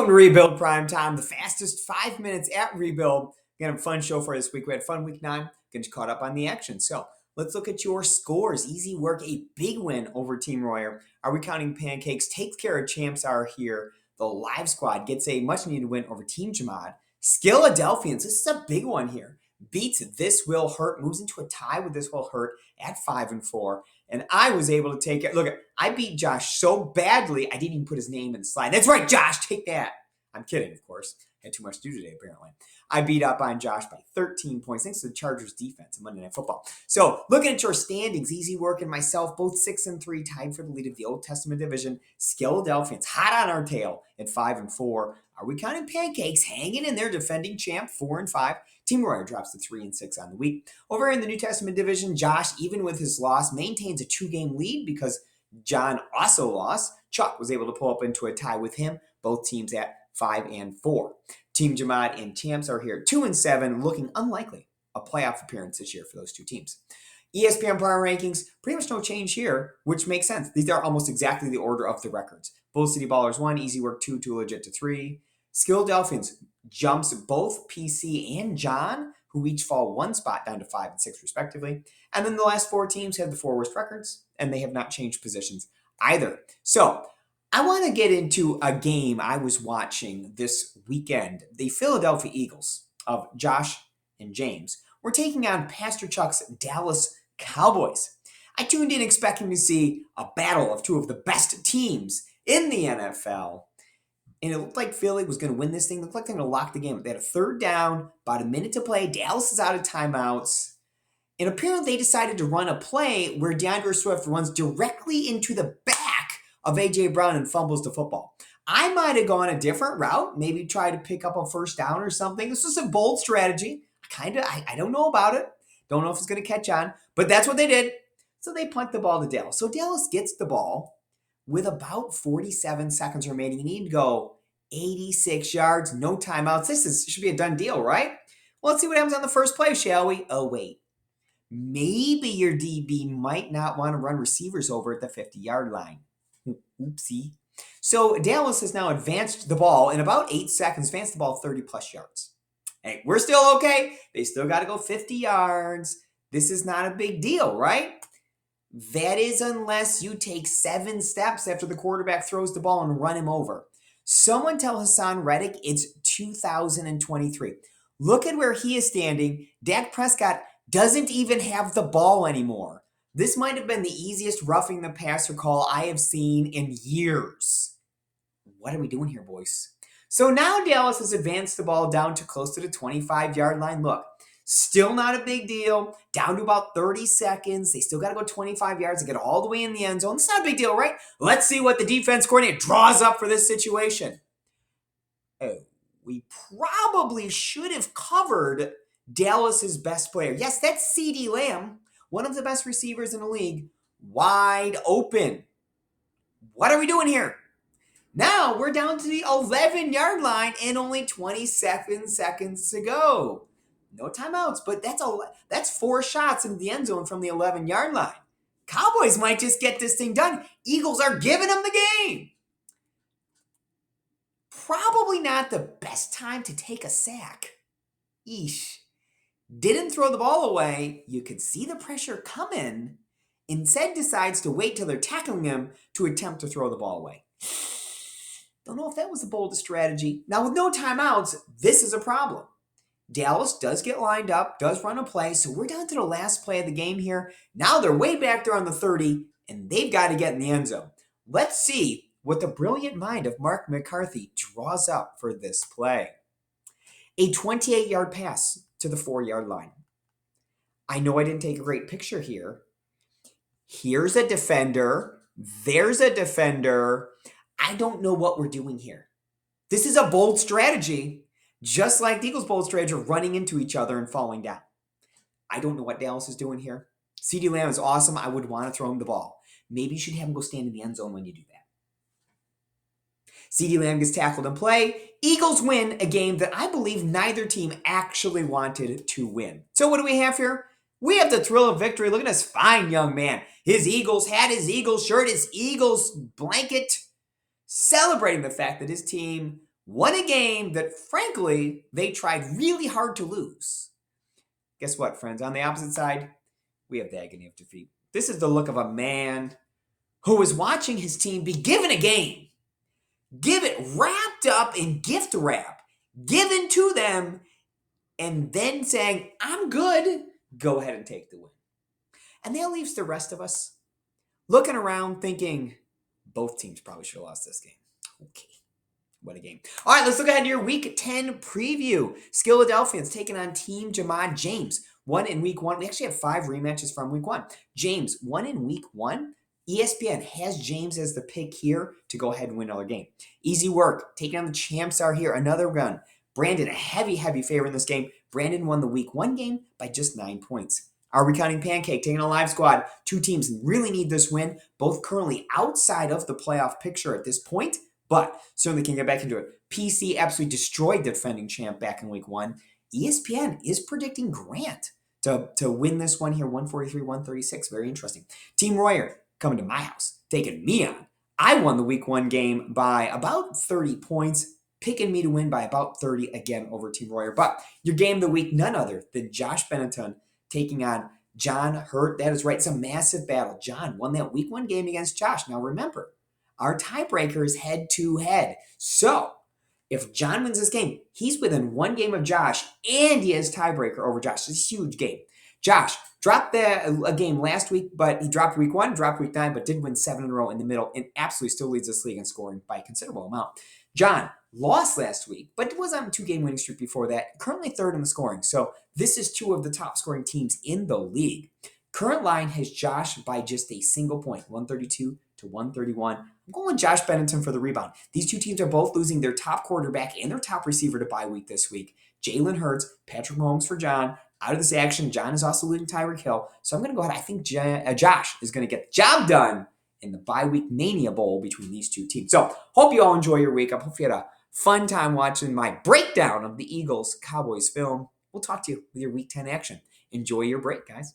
Welcome to Rebuild Prime Time, the fastest 5 minutes at Rebuild. We got a fun show for this week. We had fun week 9, getting you caught up on the action. So let's look at your scores. Easy work, a big win over Team Royer. Are We Counting Pancakes? Takes care of champs are here. The live squad gets a much needed win over Team Jamad. Philadelphians, this is a big one here. Beats This Will Hurt, moves into a tie with This Will Hurt at 5-4. And I was able to take it. Look, I beat Josh so badly, I didn't even put his name in the slide. That's right, Josh, take that. I'm kidding, of course. Had too much to do today, apparently. I beat up on Josh by 13 points, thanks to the Chargers defense in Monday Night Football. So, looking at your standings, Easy Work and myself, both 6-3, tied for the lead of the Old Testament division. Philadelphians, hot on our tail at 5-4. Are We Counting Pancakes? Hanging in there, defending champ, 4-5. Team Royer drops to 3-6 on the week. Over in the New Testament division, Josh, even with his loss, maintains a 2-game lead because John also lost. Chuck was able to pull up into a tie with him. Both teams at 5-4. Team Jamad and Champs are here 2-7, looking unlikely a playoff appearance this year for those two teams. ESPN Power Rankings, pretty much no change here, which makes sense. These are almost exactly the order of the records. Bull City Ballers 1, Easy Work 2, Too Legit to 3. Philadelphians jumps both PC and John, who each fall one spot down to 5 and 6 respectively. And then the last 4 teams have the 4 worst records, and they have not changed positions either. So I want to get into a game I was watching this weekend. The Philadelphia Eagles of Josh and James were taking on Pastor Chuck's Dallas Cowboys. I tuned in expecting to see a battle of two of the best teams in the NFL. And it looked like Philly was going to win this thing. It looked like they were going to lock the game. They had a third down, about a minute to play. Dallas is out of timeouts. And apparently they decided to run a play where DeAndre Swift runs directly into the back of A.J. Brown and fumbles the football. I might have gone a different route, maybe try to pick up a first down or something. This was a bold strategy. I don't know about it. Don't know if it's going to catch on, but that's what they did. So they punt the ball to Dallas. So Dallas gets the ball with about 47 seconds remaining. You need to go 86 yards, no timeouts. Should be a done deal, right? Well, let's see what happens on the first play, shall we? Oh, wait. Maybe your DB might not want to run receivers over at the 50-yard line. Oopsie. So Dallas has now advanced the ball in about 8 seconds, advanced the ball 30-plus yards. Hey, we're still okay. They still got to go 50 yards. This is not a big deal, right? That is unless you take 7 steps after the quarterback throws the ball and run him over. Someone tell Hassan Reddick it's 2023. Look at where he is standing. Dak Prescott doesn't even have the ball anymore. This might have been the easiest roughing the passer call I have seen in years. What are we doing here, boys? So now Dallas has advanced the ball down to close to the 25-yard line. Look, still not a big deal. Down to about 30 seconds. They still got to go 25 yards to get all the way in the end zone. It's not a big deal, right? Let's see what the defense coordinator draws up for this situation. Oh, we probably should have covered Dallas's best player. Yes, that's CeeDee Lamb, one of the best receivers in the league, wide open. What are we doing here? Now we're down to the 11-yard line and only 27 seconds to go. No timeouts, but that's 4 shots into the end zone from the 11-yard line. Cowboys might just get this thing done. Eagles are giving them the game. Probably not the best time to take a sack. Eesh. Didn't throw the ball away. You could see the pressure coming. Instead decides to wait till they're tackling him to attempt to throw the ball away. Don't know if that was the boldest strategy. Now, with no timeouts, this is a problem. Dallas does get lined up, does run a play, so we're down to the last play of the game here. Now they're way back there on the 30, and they've got to get in the end zone. Let's see what the brilliant mind of Mark McCarthy draws up for this play. A 28-yard pass to the 4-yard line. I know I didn't take a great picture here. Here's a defender. There's a defender. I don't know what we're doing here. This is a bold strategy, just like the Eagles' bold strategy of running into each other and falling down. I don't know what Dallas is doing here. CeeDee Lamb is awesome. I would want to throw him the ball. Maybe you should have him go stand in the end zone when you do that. CeeDee Lamb gets tackled in play. Eagles win a game that I believe neither team actually wanted to win. So what do we have here? We have the thrill of victory. Look at this fine young man. His Eagles hat, his Eagles shirt, his Eagles blanket, celebrating the fact that his team won a game that, frankly, they tried really hard to lose. Guess what, friends? On the opposite side, we have the agony of defeat. This is the look of a man who was watching his team be given a game, give it wrapped up in gift wrap, given to them, and then saying, I'm good, go ahead and take the win. And that leaves the rest of us looking around thinking, both teams probably should have lost this game. Okay. What a game. All right, let's look ahead to your Week 10 preview. Philadelphians taking on Team Jamad James. One in Week 1. We actually have 5 rematches from Week 1. James, one in Week 1. ESPN has James as the pick here to go ahead and win another game. Easy work. Taking on the champs are here. Another run. Brandon, a heavy favorite in this game. Brandon won the Week 1 game by just 9 points. Are we counting Pancake taking a live squad? 2 teams really need this win, both currently outside of the playoff picture at this point, but certainly can get back into it. PC absolutely destroyed the defending champ back in Week 1. ESPN is predicting Grant to win this one here, 143-136. Very interesting. Team Royer coming to my house, taking me on. I won the Week 1 game by about 30 points, picking me to win by about 30 again over Team Royer. But your game of the week, none other than Josh Benetton taking on John Hurt. That is right. It's a massive battle. John won that Week 1 game against Josh. Now remember, our tiebreaker is head-to-head. So if John wins this game, he's within 1 game of Josh, and he has tiebreaker over Josh. It's a huge game. Josh dropped a game last week, but he dropped Week 1, dropped Week 9, but did win 7 in a row in the middle, and absolutely still leads this league in scoring by a considerable amount. John lost last week, but was on a 2-game winning streak before that. Currently 3rd in the scoring. So this is 2 of the top scoring teams in the league. Current line has Josh by just a single point, 132-131. I'm going Josh Benetton for the rebound. These 2 teams are both losing their top quarterback and their top receiver to bye week this week. Jalen Hurts, Patrick Mahomes for John. Out of this action, John is also losing Tyreek Hill. So I'm going to go ahead. I think Josh is going to get the job done in the bye week Mania Bowl between these 2 teams. So hope you all enjoy your week. I hope you had a fun time watching my breakdown of the Eagles-Cowboys film. We'll talk to you with your Week 10 action. Enjoy your break, guys.